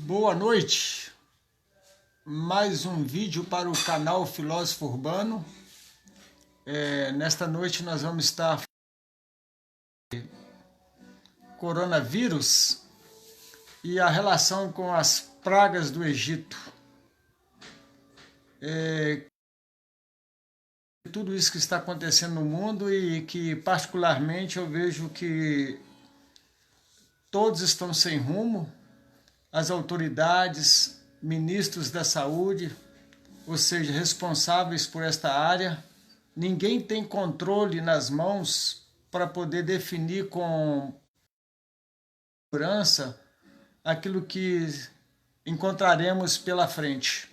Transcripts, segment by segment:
Boa noite, mais um vídeo para o canal Filósofo Urbano. Nesta noite nós vamos estar falando de coronavírus e a relação com as pragas do Egito. Tudo isso que está acontecendo no mundo e que particularmente eu vejo que todos estão sem rumo. As autoridades, ministros da saúde, ou seja, responsáveis por esta área, ninguém tem controle nas mãos para poder definir com segurança aquilo que encontraremos pela frente.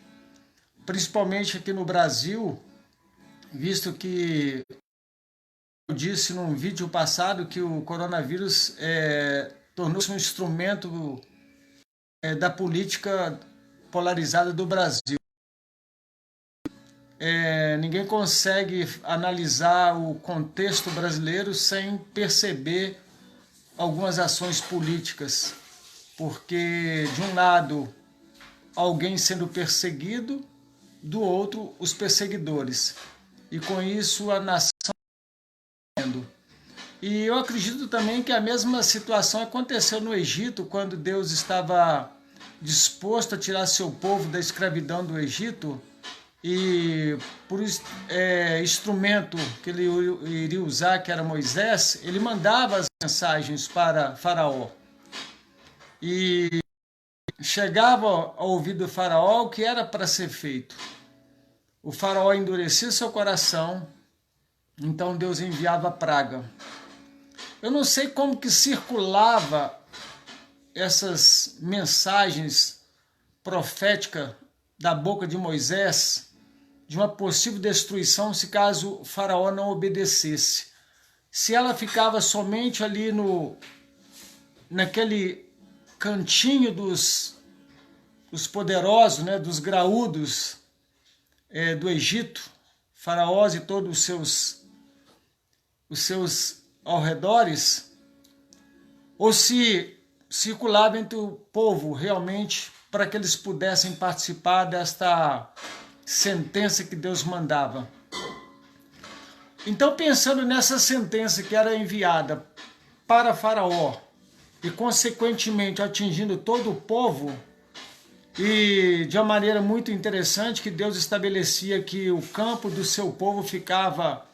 Principalmente aqui no Brasil, visto que eu disse num vídeo passado que o coronavírus tornou-se um instrumento da política polarizada do Brasil. Ninguém consegue analisar o contexto brasileiro sem perceber algumas ações políticas, porque de um lado alguém sendo perseguido, do outro os perseguidores, e com isso a nação morrendo. E eu acredito também que a mesma situação aconteceu no Egito, quando Deus estava disposto a tirar seu povo da escravidão do Egito, e por instrumento que ele iria usar, que era Moisés, ele mandava as mensagens para Faraó. E chegava ao ouvido do Faraó o que era para ser feito. O Faraó endurecia seu coração, então Deus enviava a praga. Eu não sei como que circulava essas mensagens proféticas da boca de Moisés de uma possível destruição se caso o Faraó não obedecesse. Se ela ficava somente ali naquele cantinho dos poderosos, né, dos graúdos do Egito, faraós e todos os seus arredores, ou se circulava entre o povo realmente para que eles pudessem participar desta sentença que Deus mandava. Então, pensando nessa sentença que era enviada para Faraó e consequentemente atingindo todo o povo, e de uma maneira muito interessante que Deus estabelecia que o campo do seu povo ficava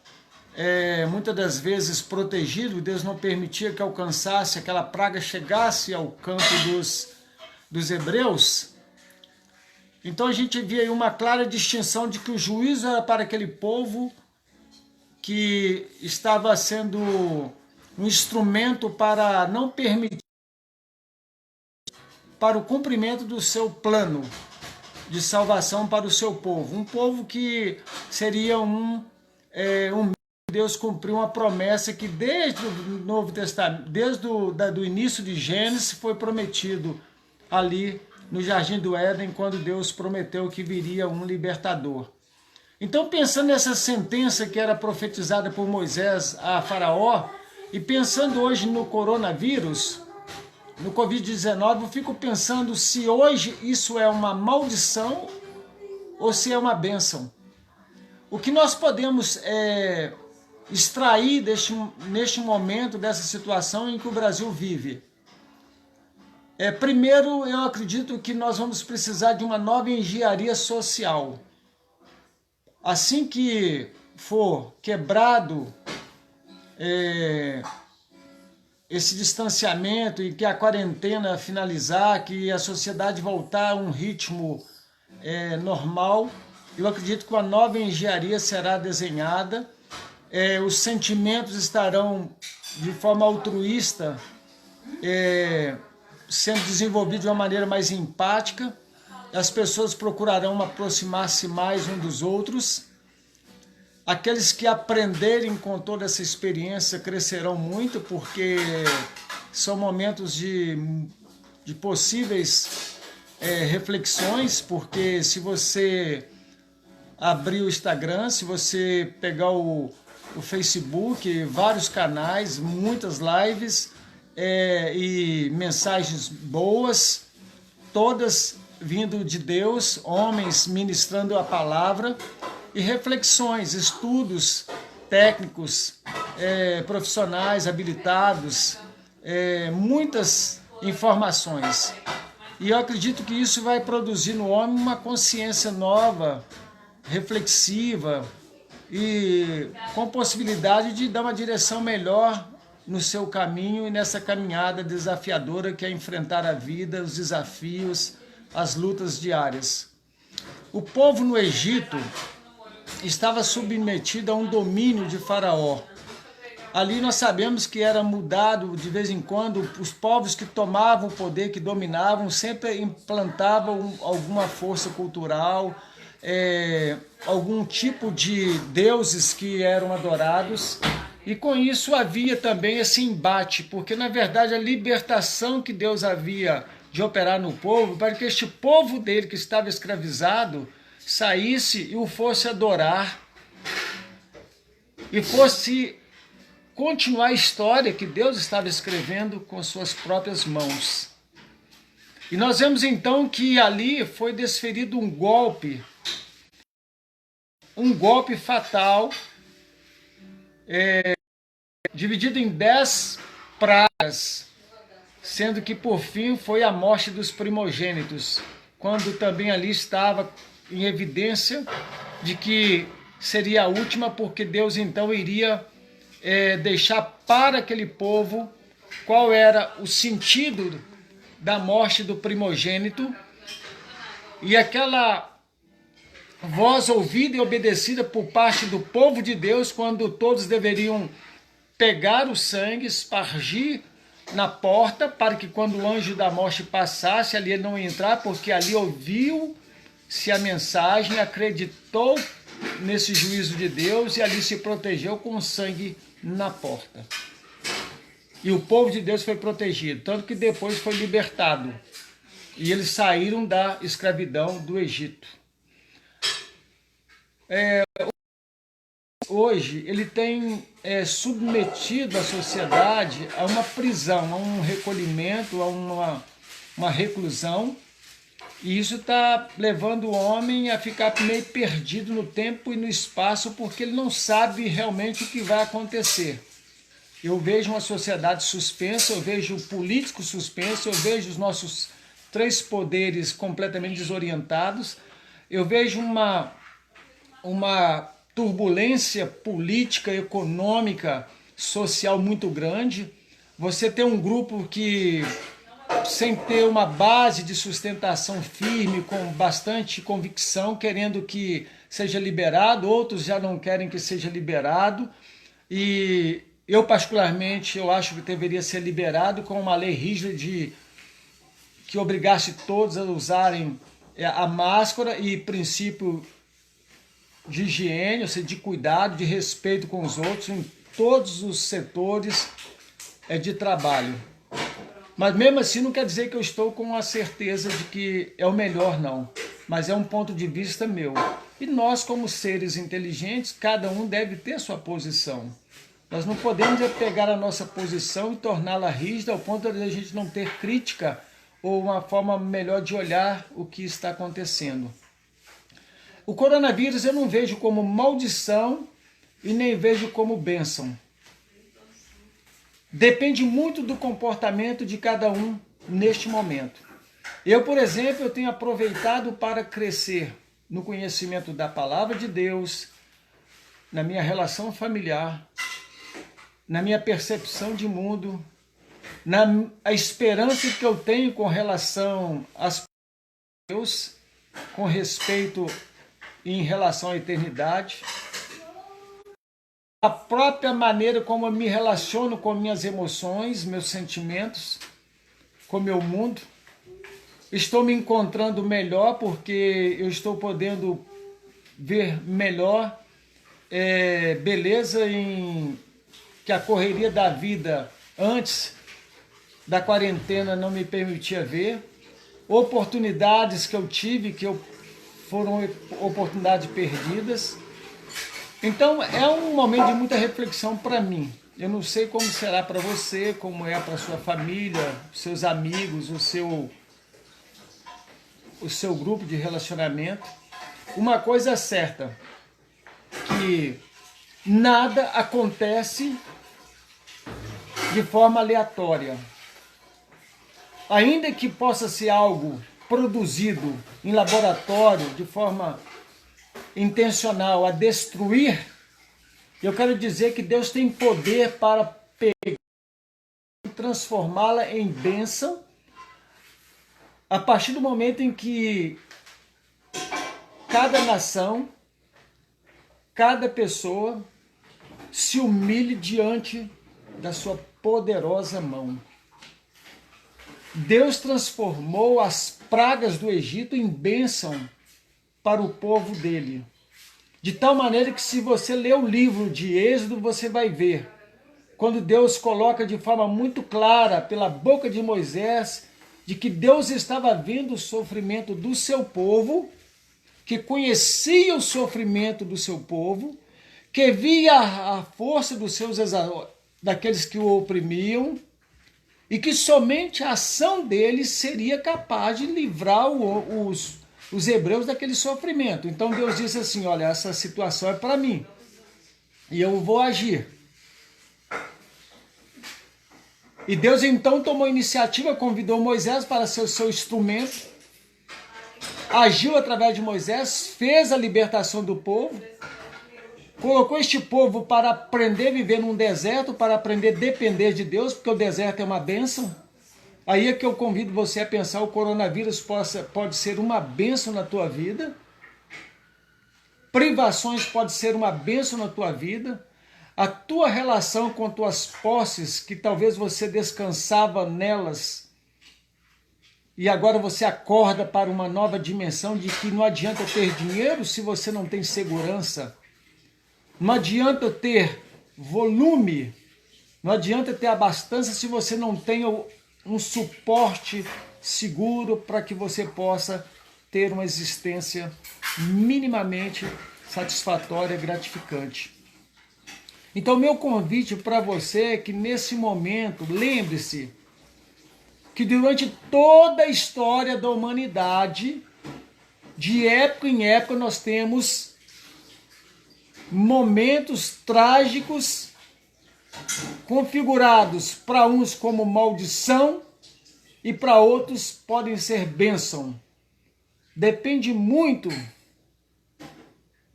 muitas das vezes protegido, Deus não permitia que alcançasse, aquela praga chegasse ao campo dos hebreus. Então a gente via aí uma clara distinção de que o juízo era para aquele povo que estava sendo um instrumento para não permitir para o cumprimento do seu plano de salvação para o seu povo. Um povo que seria Deus cumpriu uma promessa que desde o Novo Testamento, desde o início de Gênesis, foi prometido ali no Jardim do Éden, quando Deus prometeu que viria um libertador. Então, pensando nessa sentença que era profetizada por Moisés a Faraó, e pensando hoje no coronavírus, no Covid-19, eu fico pensando se hoje isso é uma maldição ou se é uma bênção. O que nós podemos extrair neste momento, dessa situação em que o Brasil vive? Primeiro, eu acredito que nós vamos precisar de uma nova engenharia social. Assim que for quebrado esse distanciamento e que a quarentena finalizar, que a sociedade voltar a um ritmo normal, eu acredito que uma nova engenharia será desenhada. Os sentimentos estarão de forma altruísta sendo desenvolvidos de uma maneira mais empática. As pessoas procurarão aproximar-se mais uns dos outros. Aqueles que aprenderem com toda essa experiência crescerão muito, porque são momentos de possíveis reflexões, porque se você abrir o Instagram, se você pegar o Facebook, vários canais, muitas lives e mensagens boas, todas vindo de Deus, homens ministrando a palavra, e reflexões, estudos técnicos, profissionais habilitados, muitas informações. E eu acredito que isso vai produzir no homem uma consciência nova, reflexiva e com possibilidade de dar uma direção melhor no seu caminho e nessa caminhada desafiadora que é enfrentar a vida, os desafios, as lutas diárias. O povo no Egito estava submetido a um domínio de Faraó. Ali nós sabemos que era mudado de vez em quando, os povos que tomavam o poder, que dominavam, sempre implantavam alguma força cultural, algum tipo de deuses que eram adorados, e com isso havia também esse embate, porque na verdade a libertação que Deus havia de operar no povo, para que este povo dele que estava escravizado saísse e o fosse adorar, e fosse continuar a história que Deus estava escrevendo com suas próprias mãos. E nós vemos então que ali foi desferido um golpe fatal, dividido em 10 pragas, sendo que por fim foi a morte dos primogênitos, quando também ali estava em evidência de que seria a última, porque Deus então iria deixar para aquele povo qual era o sentido da morte do primogênito, e aquela voz ouvida e obedecida por parte do povo de Deus, quando todos deveriam pegar o sangue, espargir na porta, para que quando o anjo da morte passasse, ali ele não ia entrar, porque ali ouviu-se a mensagem, acreditou nesse juízo de Deus e ali se protegeu com o sangue na porta. E o povo de Deus foi protegido, tanto que depois foi libertado. E eles saíram da escravidão do Egito. Hoje, ele tem submetido a sociedade a uma prisão, a um recolhimento, a uma reclusão. E isso está levando o homem a ficar meio perdido no tempo e no espaço, porque ele não sabe realmente o que vai acontecer. Eu vejo uma sociedade suspensa, eu vejo o político suspenso, eu vejo os nossos 3 poderes completamente desorientados, eu vejo uma turbulência política, econômica, social muito grande. Você tem um grupo que, sem ter uma base de sustentação firme, com bastante convicção, querendo que seja liberado, outros já não querem que seja liberado, e eu particularmente eu acho que deveria ser liberado com uma lei rígida que obrigasse todos a usarem a máscara e princípio de higiene, ou seja, de cuidado, de respeito com os outros em todos os setores de trabalho. Mas mesmo assim não quer dizer que eu estou com a certeza de que é o melhor, não. Mas é um ponto de vista meu. E nós, como seres inteligentes, cada um deve ter sua posição. Nós não podemos pegar a nossa posição e torná-la rígida ao ponto de a gente não ter crítica ou uma forma melhor de olhar o que está acontecendo. O coronavírus eu não vejo como maldição e nem vejo como bênção. Depende muito do comportamento de cada um neste momento. Eu, por exemplo, eu tenho aproveitado para crescer no conhecimento da palavra de Deus, na minha relação familiar, na minha percepção de mundo, a esperança que eu tenho com relação às Deus, com respeito em relação à eternidade, a própria maneira como eu me relaciono com minhas emoções, meus sentimentos, com meu mundo. Estou me encontrando melhor porque eu estou podendo ver melhor beleza em que a correria da vida antes da quarentena não me permitia ver, oportunidades que eu tive foram oportunidades perdidas. Então é um momento de muita reflexão para mim. Eu não sei como será para você, como é para sua família, seus amigos, o seu o seu grupo de relacionamento. Uma coisa é certa, que nada acontece de forma aleatória. Ainda que possa ser algo produzido em laboratório de forma intencional a destruir, eu quero dizer que Deus tem poder para pegar e transformá-la em bênção a partir do momento em que cada nação, cada pessoa se humilhe diante da sua poderosa mão. Deus transformou as pragas do Egito em bênção para o povo dele. De tal maneira que, se você ler o livro de Êxodo, você vai ver quando Deus coloca de forma muito clara pela boca de Moisés de que Deus estava vendo o sofrimento do seu povo, que conhecia o sofrimento do seu povo, que via a força dos seus daqueles que o oprimiam, e que somente a ação deles seria capaz de livrar os hebreus daquele sofrimento. Então Deus disse assim, olha, essa situação é para mim, e eu vou agir. E Deus então tomou iniciativa, convidou Moisés para ser o seu instrumento, agiu através de Moisés, fez a libertação do povo, colocou este povo para aprender a viver num deserto, para aprender a depender de Deus, porque o deserto é uma bênção. Aí é que eu convido você a pensar, o coronavírus pode ser uma bênção na tua vida, privações pode ser uma bênção na tua vida, a tua relação com tuas posses, que talvez você descansava nelas, e agora você acorda para uma nova dimensão de que não adianta ter dinheiro se você não tem segurança. Não adianta ter volume, não adianta ter abastança se você não tem um suporte seguro para que você possa ter uma existência minimamente satisfatória, gratificante. Então, meu convite para você é que nesse momento, lembre-se que durante toda a história da humanidade, de época em época, nós temos momentos trágicos configurados para uns como maldição e para outros podem ser bênção. Depende muito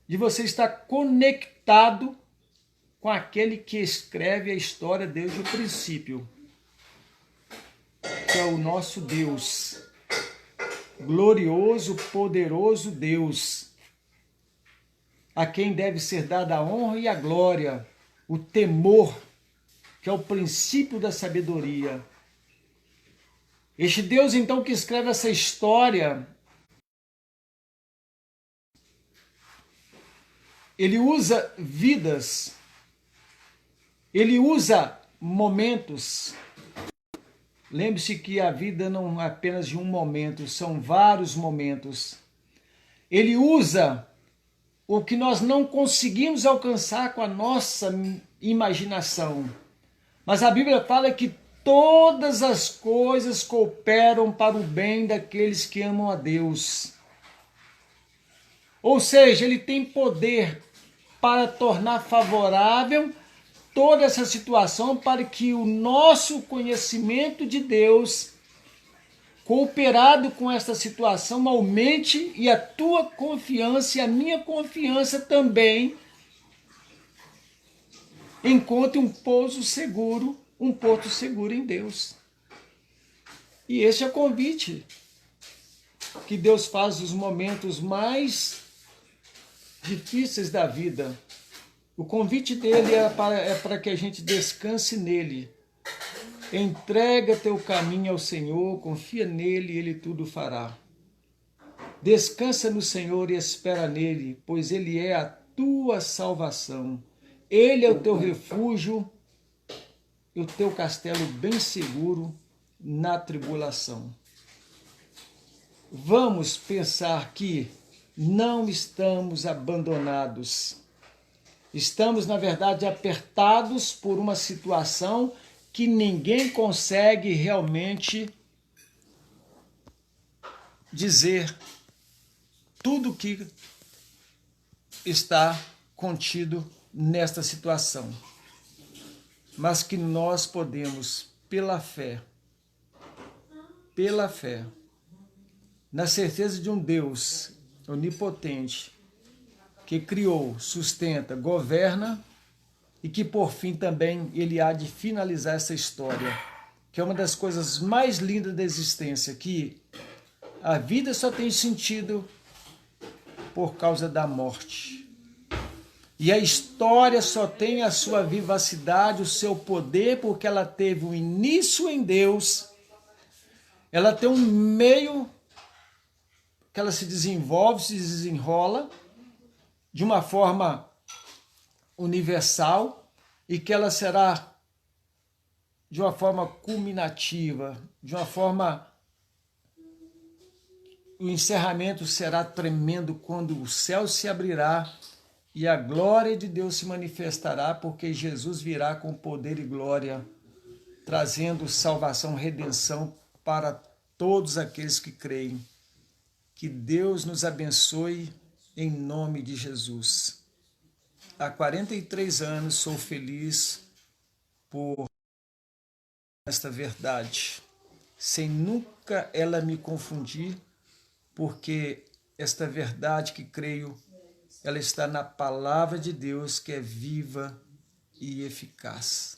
de você estar conectado com aquele que escreve a história desde o princípio, que é o nosso Deus, glorioso, poderoso Deus, a quem deve ser dada a honra e a glória, o temor, que é o princípio da sabedoria. Este Deus, então, que escreve essa história, ele usa vidas, ele usa momentos. Lembre-se que a vida não é apenas de um momento, são vários momentos. Ele usa o que nós não conseguimos alcançar com a nossa imaginação. Mas a Bíblia fala que todas as coisas cooperam para o bem daqueles que amam a Deus. Ou seja, ele tem poder para tornar favorável toda essa situação para que o nosso conhecimento de Deus, cooperado com esta situação, aumente e a tua confiança e a minha confiança também encontre um pouso seguro, um porto seguro em Deus. E esse é o convite que Deus faz nos momentos mais difíceis da vida. O convite dele é para que a gente descanse nele. Entrega teu caminho ao Senhor, confia nele e ele tudo fará. Descansa no Senhor e espera nele, pois ele é a tua salvação. Ele é o teu refúgio e o teu castelo bem seguro na tribulação. Vamos pensar que não estamos abandonados. Estamos, na verdade, apertados por uma situação que ninguém consegue realmente dizer tudo o que está contido nesta situação, mas que nós podemos, pela fé, na certeza de um Deus onipotente, que criou, sustenta, governa e que por fim também ele há de finalizar essa história, que é uma das coisas mais lindas da existência, que a vida só tem sentido por causa da morte. E a história só tem a sua vivacidade, o seu poder, porque ela teve um início em Deus, ela tem um meio que ela se desenvolve, se desenrola de uma forma universal e que ela será de uma forma culminativa, de uma forma... O encerramento será tremendo quando o céu se abrirá e a glória de Deus se manifestará, porque Jesus virá com poder e glória, trazendo salvação, redenção para todos aqueles que creem. Que Deus nos abençoe em nome de Jesus. Há 43 anos sou feliz por esta verdade, sem nunca ela me confundir, porque esta verdade que creio, ela está na palavra de Deus, que é viva e eficaz.